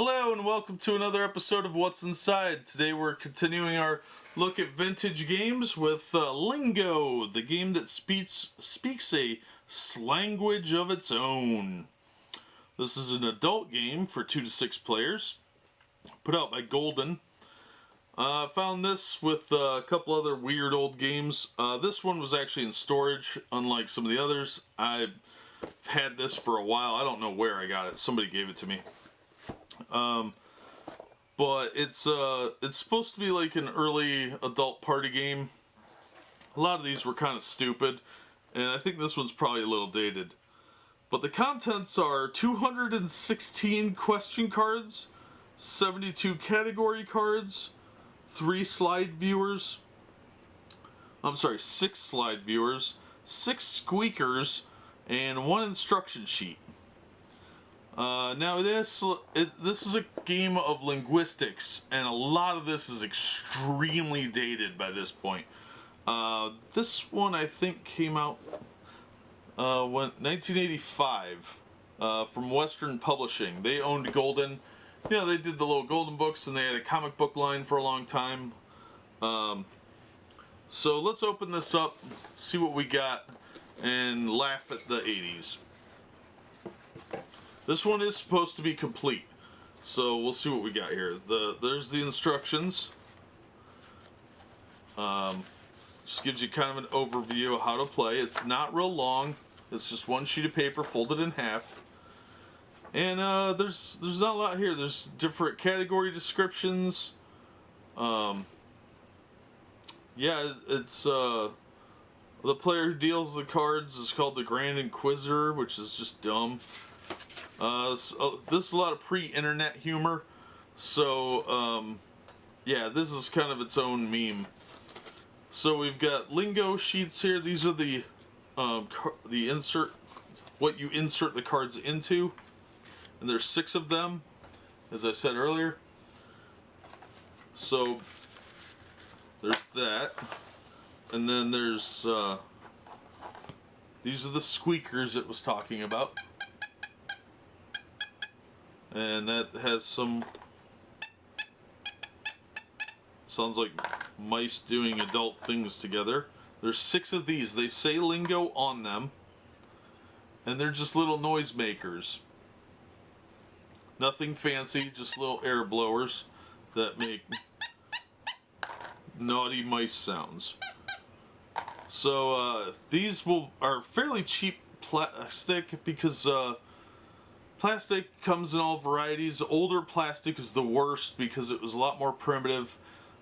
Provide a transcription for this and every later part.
Hello and welcome to another episode of What's Inside. Today we're continuing our look at vintage games with Lingo, the game that speaks a slanguage of its own. This is an adult game for 2 to 6 players, put out by Golden. I found this with a couple other weird old games. This one was actually in storage, unlike some of the others. I've had this for a while. I don't know where I got it. Somebody gave it to me. But it's supposed to be like an early adult party game. A lot of these were kind of stupid, and I think this one's probably a little dated. But the contents are 216 question cards, 72 category cards, 6 slide viewers, 6 squeakers, and 1 instruction sheet. Now this is a game of linguistics, and a lot of this is extremely dated by this point. This one I think came out 1985 from Western Publishing. They owned Golden. You know, they did the little Golden books, and they had a comic book line for a long time. So let's open this up, see what we got, and laugh at the 80s. This one is supposed to be complete, so we'll see what we got here. There's the instructions. Just gives you kind of an overview of how to play. It's not real long. It's just one sheet of paper folded in half. And there's not a lot here. There's different category descriptions. Yeah, it's the player who deals the cards is called the Grand Inquisitor, which is just dumb. This is a lot of pre-internet humor, so yeah, this is kind of its own meme. So we've got Lingo Sheets here. These are the what you insert the cards into, and there's 6 of them, as I said earlier. So there's that, and then there's these are the squeakers it was talking about. And that has some, sounds like mice doing adult things together. There's 6 of these. They say lingo on them, and they're just little noise makers. Nothing fancy, just little air blowers that make naughty mice sounds. So these are fairly cheap plastic, because plastic comes in all varieties. Older plastic is the worst because it was a lot more primitive.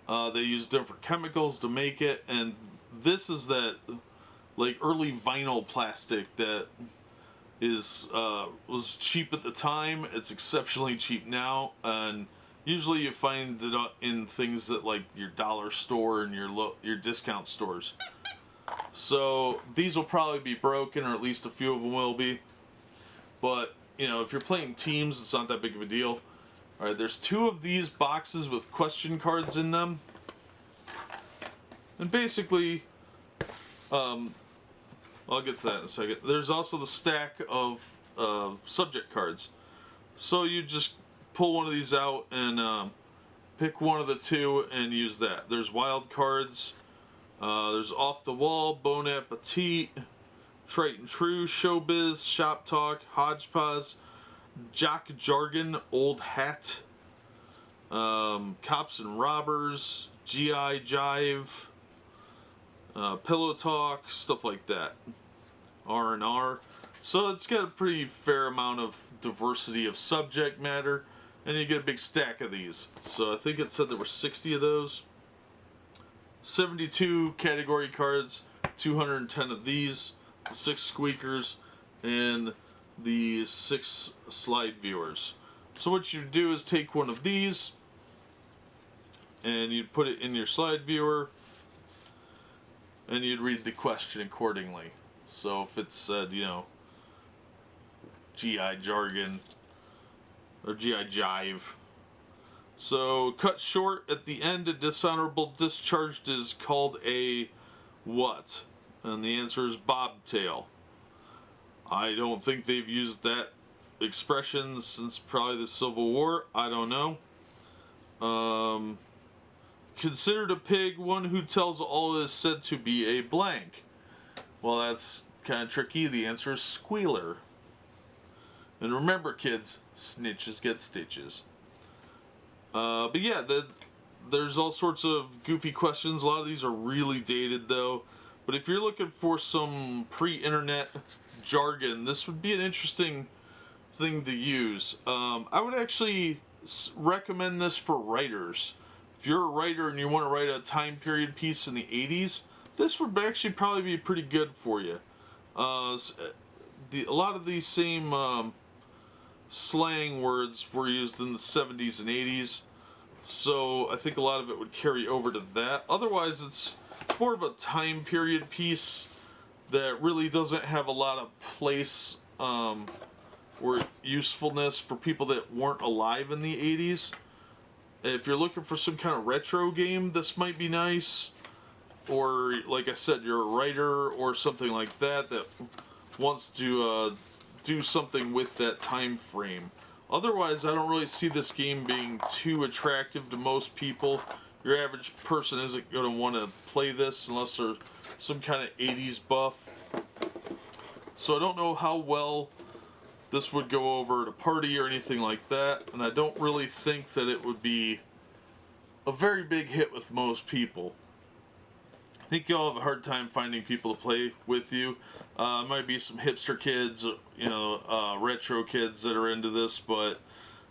They used different chemicals to make it, and this is that like early vinyl plastic that was cheap at the time. It's exceptionally cheap now, and usually you find it in things that like your dollar store and your discount stores. So these will probably be broken, or at least a few of them will be. But you know, if you're playing teams, it's not that big of a deal. Alright, there's 2 of these boxes with question cards in them. And basically, I'll get to that in a second. There's also the stack of subject cards. So you just pull one of these out and pick one of the 2 and use that. There's wild cards. There's off the wall, Bon Appetit, Trite and True, Showbiz, Shop Talk, Hodgepodge, Jock Jargon, Old Hat, Cops and Robbers, GI Jive, Pillow Talk, stuff like that. R&R. So it's got a pretty fair amount of diversity of subject matter, and you get a big stack of these. So I think it said there were 60 of those. 72 category cards, 210 of these, 6 squeakers, and the 6 slide viewers. So what you do is take one of these and you'd put it in your slide viewer, and you'd read the question accordingly. So if it said, you know, GI Jargon or GI Jive. So cut short at the end, a dishonorable discharge is called a what? And the answer is bobtail. I don't think they've used that expressions since probably the Civil War. I don't know. Considered a pig one who tells all is said to be a blank. Well, that's kind of tricky. The answer is squealer. And remember, kids, snitches get stitches. But yeah, there's all sorts of goofy questions. A lot of these are really dated, though. But if you're looking for some pre-internet jargon, this would be an interesting thing to use. I would actually recommend this for writers. If you're a writer and you want to write a time period piece in the 80s, this would actually probably be pretty good for you. A lot of these same slang words were used in the 70s and 80s, so I think a lot of it would carry over to that. Otherwise, it's more of a time period piece that really doesn't have a lot of place or usefulness for people that weren't alive in the 80s. If you're looking for some kind of retro game, this might be nice. Or, like I said, you're a writer or something like that that wants to do something with that time frame. Otherwise, I don't really see this game being too attractive to most people. Your average person isn't going to want to play this unless they're some kind of 80s buff. So I don't know how well this would go over at a party or anything like that, and I don't really think that it would be a very big hit with most people. I think you'll have a hard time finding people to play with you. Might be some hipster kids, retro kids that are into this, but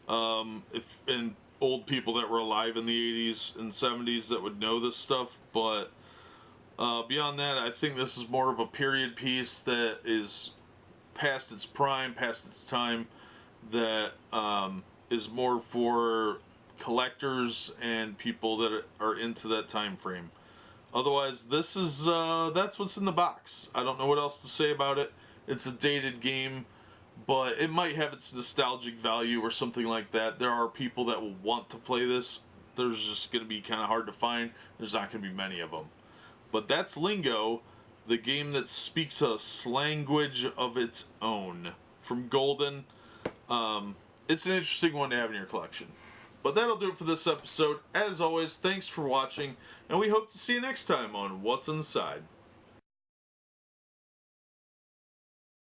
and old people that were alive in the 80s and 70s that would know this stuff. But beyond that, I think this is more of a period piece that is past its prime, past its time, that is more for collectors and people that are into that time frame. Otherwise, this is that's what's in the box. I don't know what else to say about it. It's a dated game, but it might have its nostalgic value or something like that. There are people that will want to play this. There's just going to be kind of hard to find. There's not going to be many of them. But that's Lingo, the game that speaks a slanguage of its own. From Golden. It's an interesting one to have in your collection. But that'll do it for this episode. As always, thanks for watching, and we hope to see you next time on What's Inside.